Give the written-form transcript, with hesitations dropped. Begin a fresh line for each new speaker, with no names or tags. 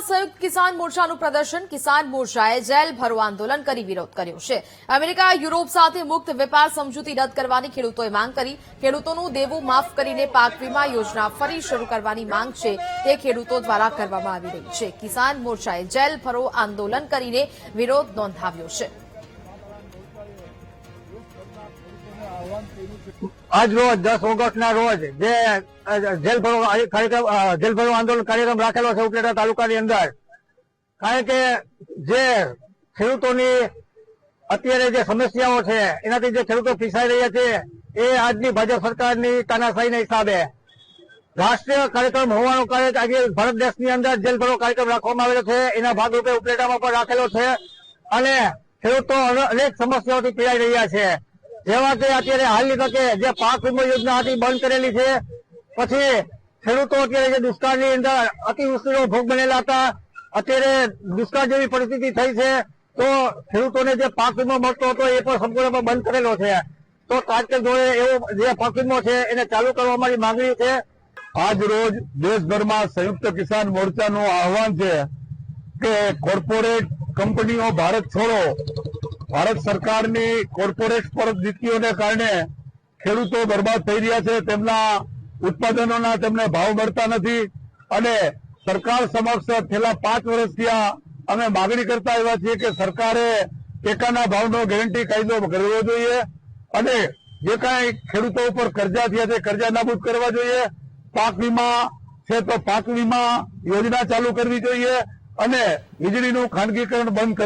દેશભરમાં સંયુક્ત કિસાન મોરચાનું પ્રદર્શન કિસાન મોરચાએ જેલ ભરો આંદોલન કરી વિરોધ કર્યો છે। અમેરિકા યુરોપ સાથે મુક્ત વેપાર સમજૂતી રદ કરવાની ખેડૂતોએ માંગ કરી। ખેડૂતોનું દેવું માફ કરીને પાક વીમા યોજના ફરી શરૂ કરવાની માંગ છે તે ખેડૂતો દ્વારા કરવામાં આવી રહી છે। કિસાન મોરચાએ જેલ ભરો આંદોલન કરીને વિરોધ નોંધાવ્યો છે।
આજ રોજ 10 ઓગસ્ટના રોજ જે જેલ ભરો આંદોલન કાર્યક્રમ રાખેલો છે ઉપલેટા તાલુકાની અંદર, કારણ કે જે ખેડૂતોની અત્યારે જે સમસ્યાઓ છે એનાથી જે ખેડૂતો પીસાઈ રહ્યા છે એ આજની ભાજપ સરકારની તાનાશાહીના હિસાબે રાષ્ટ્રીય કાર્યક્રમ હોવાનો કાર્ય આજે ભારત દેશની અંદર જેલ ભરો કાર્યક્રમ રાખવામાં આવેલો છે। એના ભાગરૂપે ઉપલેટામાં પણ રાખેલો છે અને ખેડૂતો અનેક સમસ્યાઓથી પીડાઈ રહ્યા છે, જેવા કે અત્યારે હાલની તકે જે પાક વીમા યોજના હતી બંધ કરેલી છે, પછી ખેડૂતો અત્યારે જે દુષ્કાળની અંદર અતિવૃષ્ટિનો ભોગ બનેલા હતા, અત્યારે દુષ્કાળ જેવી પરિસ્થિતિ થઈ છે તો ખેડૂતોને જે પાક વીમો મળતો હતો એ પણ સંપૂર્ણપણે બંધ કરેલો છે। તો તાત્કાલિક ધોરણે એવો જે પાક વીમો છે એને ચાલુ કરવા મારી માંગણી છે।
આજ રોજ દેશભરમાં સંયુક્ત કિસાન મોરચાનું આહવાન છે કે કોર્પોરેટ કંપનીઓ ભારત છોડો। ભારત સરકારની કોર્પોરેટ નીતિઓને કારણે ખેડૂતો બરબાદ થઈ રહ્યા છે, તેમના ઉત્પાદનોના તેમને ભાવ મળતા નથી અને સરકાર સમક્ષ છેલ્લા 5 વર્ષથી અમે માગણી કરતા આવ્યા છીએ કે સરકારે ટેકાના ભાવનો ગેરંટી કાયદો કરવો જોઈએ અને જે કાંઈ ખેડૂતો ઉપર કરજા થયા છે કરજા નાબૂદ કરવા જોઈએ। પાક વીમા છે તો પાક વીમા યોજના ચાલુ કરવી જોઈએ અને વીજળીનું ખાનગીકરણ બંધ